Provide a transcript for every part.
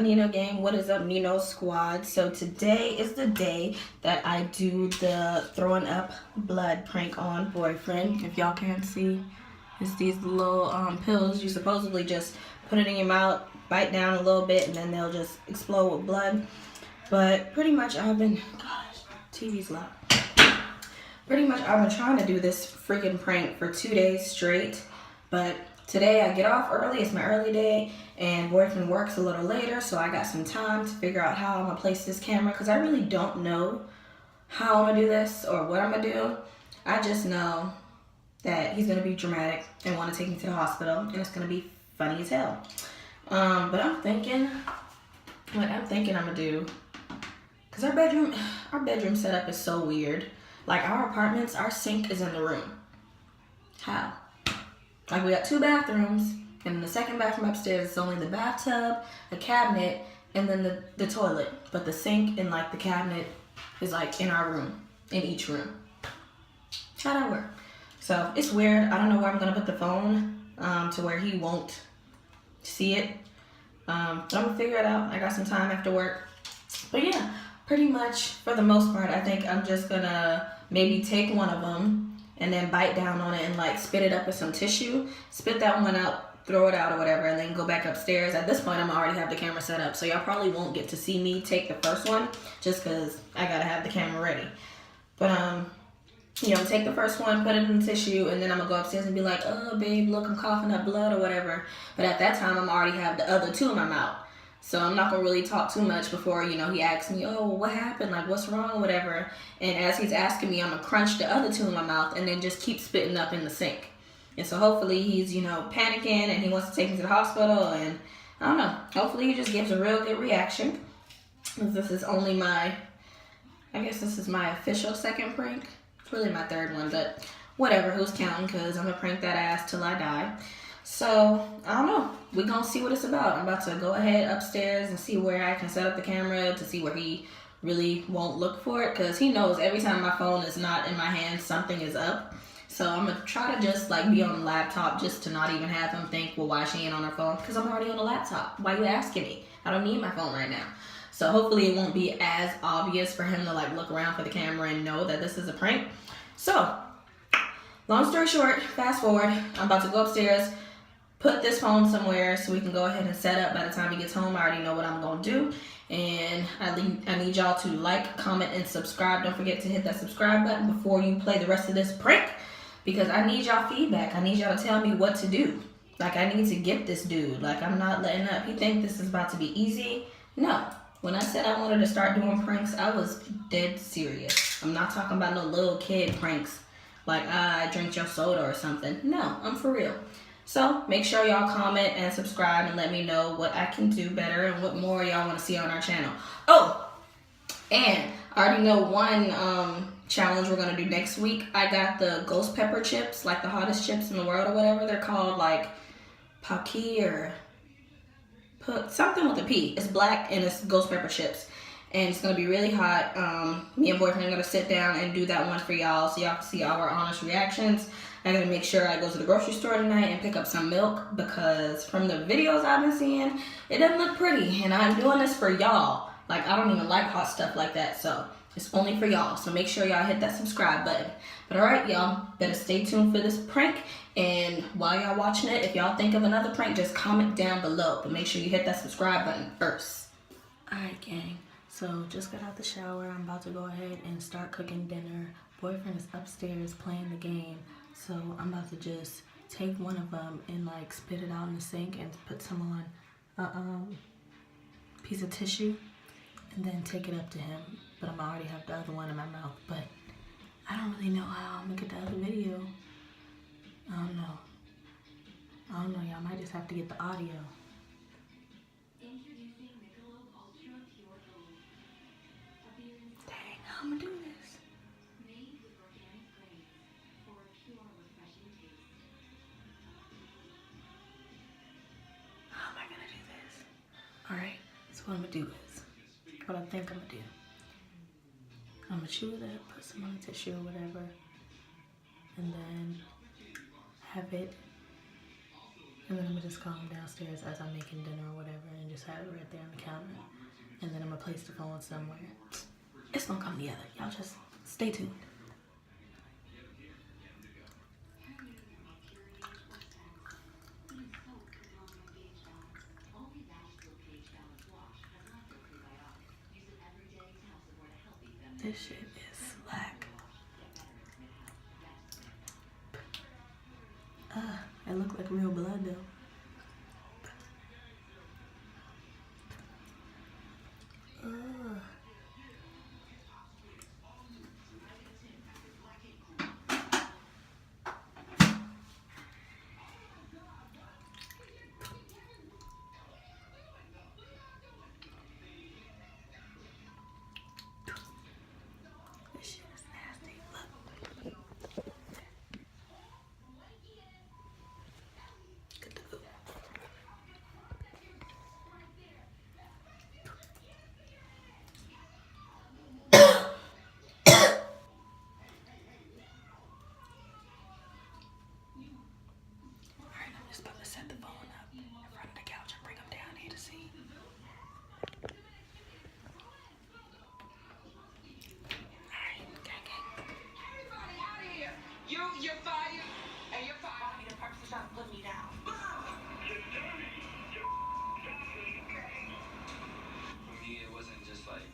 Nino gang? What is up, Nino squad? So today is the day that I do the throwing up blood prank on boyfriend. If y'all can't see, it's these little pills. You supposedly just put it in your mouth, bite down a little bit, and then they'll just explode with blood. But pretty much I've been, gosh, TV's loud. Pretty much I've been trying to do this freaking prank for 2 days straight, but today I get off early. It's my early day, and boyfriend works a little later, so I got some time to figure out how I'm gonna place this camera, because I really don't know how I'm gonna do this or what I'm gonna do. I just know that he's gonna be dramatic and want to take me to the hospital, and it's gonna be funny as hell. But I'm thinking I'm gonna do, because our bedroom setup is so weird. Like, our apartments, our sink is in the room. How? Like, we got 2 bathrooms, and in the second bathroom upstairs, it's only the bathtub, a cabinet, and then the toilet. But the sink and, like, the cabinet is, like, in our room, in each room. How'd that work? So, it's weird. I don't know where I'm going to put the phone to where he won't see it. But I'm going to figure it out. I got some time after work. But, yeah, pretty much, for the most part, I think I'm just going to maybe take one of them and then bite down on it and like spit it up with some tissue, spit that one out, throw it out or whatever, and then go back upstairs. At this point, I'm already have the camera set up, so y'all probably won't get to see me take the first one just because I gotta have the camera ready. But you know, take the first one, put it in the tissue, and then I'm gonna go upstairs and be like, oh babe, look, I'm coughing up blood or whatever. But at that time, I'm already have the other 2 in my mouth. So I'm not gonna really talk too much before, you know, he asks me, oh, what happened? Like, what's wrong or whatever. And as he's asking me, I'm gonna crunch the other 2 in my mouth and then just keep spitting up in the sink. And so hopefully he's, you know, panicking and he wants to take me to the hospital, and I don't know. Hopefully he just gives a real good reaction. This is only I guess this is my official second prank. It's really my 3rd one, but whatever, who's counting, because I'm gonna prank that ass till I die. So, I don't know. We're going to see what it's about. I'm about to go ahead upstairs and see where I can set up the camera to see where he really won't look for it, because he knows every time my phone is not in my hand, something is up. So, I'm going to try to just like be on the laptop just to not even have him think, well, why she ain't on her phone? Because I'm already on the laptop. Why you asking me? I don't need my phone right now. So, hopefully it won't be as obvious for him to like look around for the camera and know that this is a prank. So, long story short, fast forward, I'm about to go upstairs, put this phone somewhere so we can go ahead and set up. By the time he gets home, I already know what I'm going to do. And I need y'all to like, comment, and subscribe. Don't forget to hit that subscribe button before you play the rest of this prank, because I need y'all feedback. I need y'all to tell me what to do. Like, I need to get this dude. Like, I'm not letting up. He think this is about to be easy. No. When I said I wanted to start doing pranks, I was dead serious. I'm not talking about no little kid pranks like, I drink your soda or something. No, I'm for real. So make sure y'all comment and subscribe and let me know what I can do better and what more y'all want to see on our channel. Oh, and I already know one challenge we're going to do next week. I got the ghost pepper chips, like the hottest chips in the world or whatever. They're called like Paki or something with a P. It's black and it's ghost pepper chips. And it's going to be really hot. Me and boyfriend are going to sit down and do that one for y'all so y'all can see our honest reactions. I gotta make sure I go to the grocery store tonight and pick up some milk, because from the videos I've been seeing, it doesn't look pretty. And I'm doing this for y'all. Like, I don't even like hot stuff like that, so it's only for y'all. So make sure y'all hit that subscribe button. But alright, y'all, better stay tuned for this prank. And while y'all watching it, if y'all think of another prank, just comment down below. But make sure you hit that subscribe button first. Alright, gang. So just got out the shower. I'm about to go ahead and start cooking dinner. Boyfriend is upstairs playing the game. So I'm about to just take one of them and like spit it out in the sink and put some on a piece of tissue and then take it up to him. But I'm already have the other one in my mouth. But I don't really know how I'm gonna get the other video. I don't know. Y'all might just have to get the audio. Dang, how I'm gonna do this? Alright, so what I'm gonna do is, what I think I'm gonna do. I'm gonna chew it up, put some on the tissue or whatever, and then have it And then I'm gonna just call him downstairs as I'm making dinner or whatever and just have it right there on the counter. And then I'm gonna place the phone somewhere. It's gonna come together. Y'all just stay tuned. This shit is slack. It looked like real blood though. This shit is nasty. Look. Good to go. Alright, I'm just about to set the phone up in front of the couch and bring him down here to see. Alright, gang. Everybody out of here. You're fired. And you're fired. I need a person trying to put me down. For me, it wasn't just like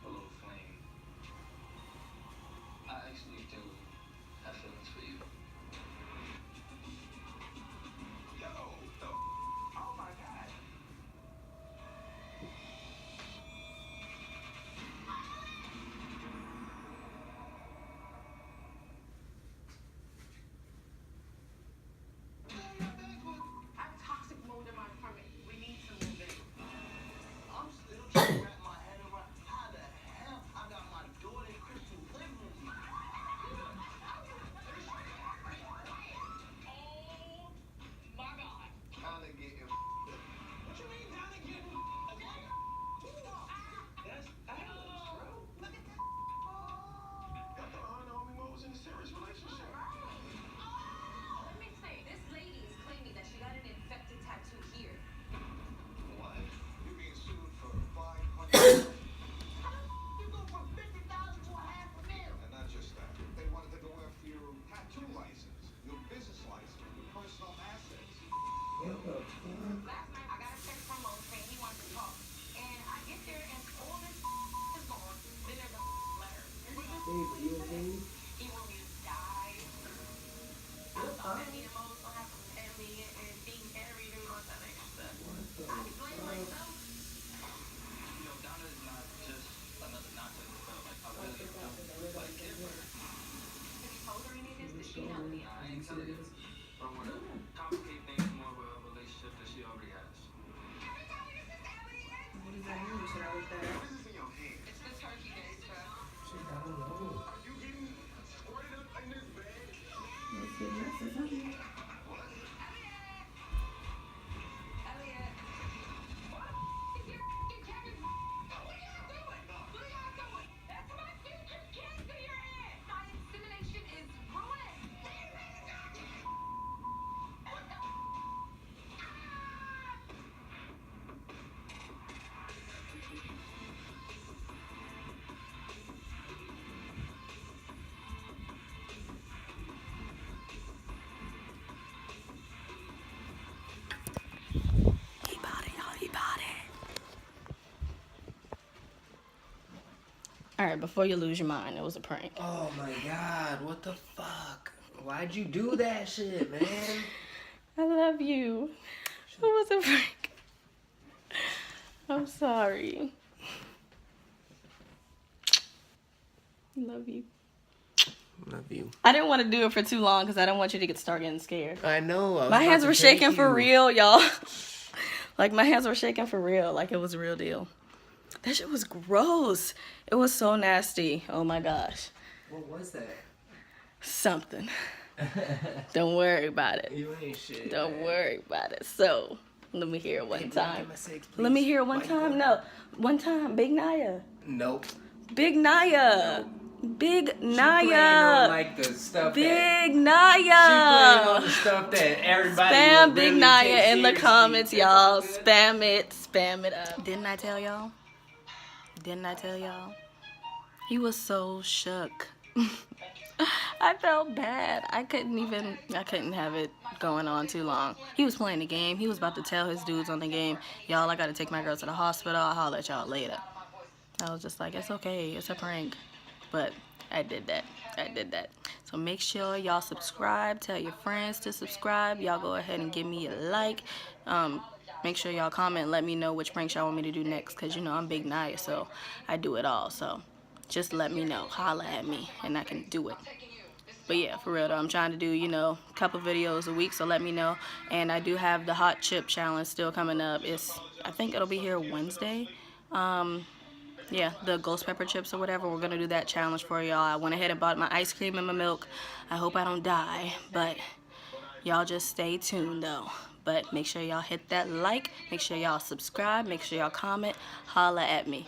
a little flame. I actually do have feelings for you. Yo, oh my God. I have toxic mold in my apartment. We need to move in. I'm still trying to wrap my head around how the hell I got my daughter Crystal living with me. Oh my God. Kinda getting what you mean kinda getting okay? That's bro. Look at that. Got the homie Mo was in a serious relationship. Let me say, this lady is claiming that she got an infected tattoo here. What? You're being sued for $500. You go from 50,000 to a half a mil. And not just that. They wanted to go after your tattoo license, your business license, your personal assets. Last night I got a text from Mo saying he wanted to talk. And I get there and all this is gone. Then there's a letter. He want me to die. I thought that me and Mo was gonna have some family and being married and all that extra stuff. I blame myself. You know, Donna is not just another notch in the belt. Like, I really don't like give her. Have you told her any of this? Does she know me? I ain't telling you. But I want to complicate things more with a relationship that she already has. What does that mean? Should I look that up? What is this in your hand? It's the turkey day stuff. Are you getting squirted up in this bag? Let's see, this is something. What? Elliot. What? Is your f***ing Kevin? What are y'all doing? What are y'all doing? That's my future kids in your head. My insemination is ruined. What the? He bought it, y'all. He bought it. Alright, before you lose your mind, it was a prank. Oh my God, what the fuck? Why'd you do that shit, man? I love you. It was a prank. I'm sorry. Love you. Love you. I didn't want to do it for too long because I didn't want you to start getting scared. I know. I was My about hands to were take shaking for you. real, y'all. Like, my hands were shaking for real. Like, it was a real deal. That shit was gross. It was so nasty. Oh, my gosh. What was that? Something. Don't worry about it. You ain't shit. Don't man. worry about it. So, let me hear it one Hey, time. give me 6, Let me please. hear it one Why you time. doing No. One time. Big Naya. that? Nope. Big Naya. Big She playing on Naya. like the stuff Big that she playing on Naya. the stuff that everybody Spam would Big really Naya take in the seriously. comments, It's all y'all. good. Spam it up. Didn't I tell y'all? Didn't I tell y'all? He was so shook. I felt bad. I couldn't have it going on too long. He was playing the game. He was about to tell his dudes on the game, y'all, I gotta take my girl to the hospital. I'll holler at y'all later. I was just like, it's okay. It's a prank. But I did that. So make sure y'all subscribe. Tell your friends to subscribe. Y'all go ahead and give me a like. Make sure y'all comment. Let me know which pranks y'all want me to do next. Because, you know, I'm Big Naya, so I do it all. So just let me know. Holla at me, and I can do it. But yeah, for real though, I'm trying to do, you know, a couple videos a week, so let me know. And I do have the hot chip challenge still coming up. I think it'll be here Wednesday. Yeah, the ghost pepper chips or whatever. We're gonna do that challenge for y'all. I went ahead and bought my ice cream and my milk. I hope I don't die, but y'all just stay tuned though. But make sure y'all hit that like, make sure y'all subscribe, make sure y'all comment, holla at me.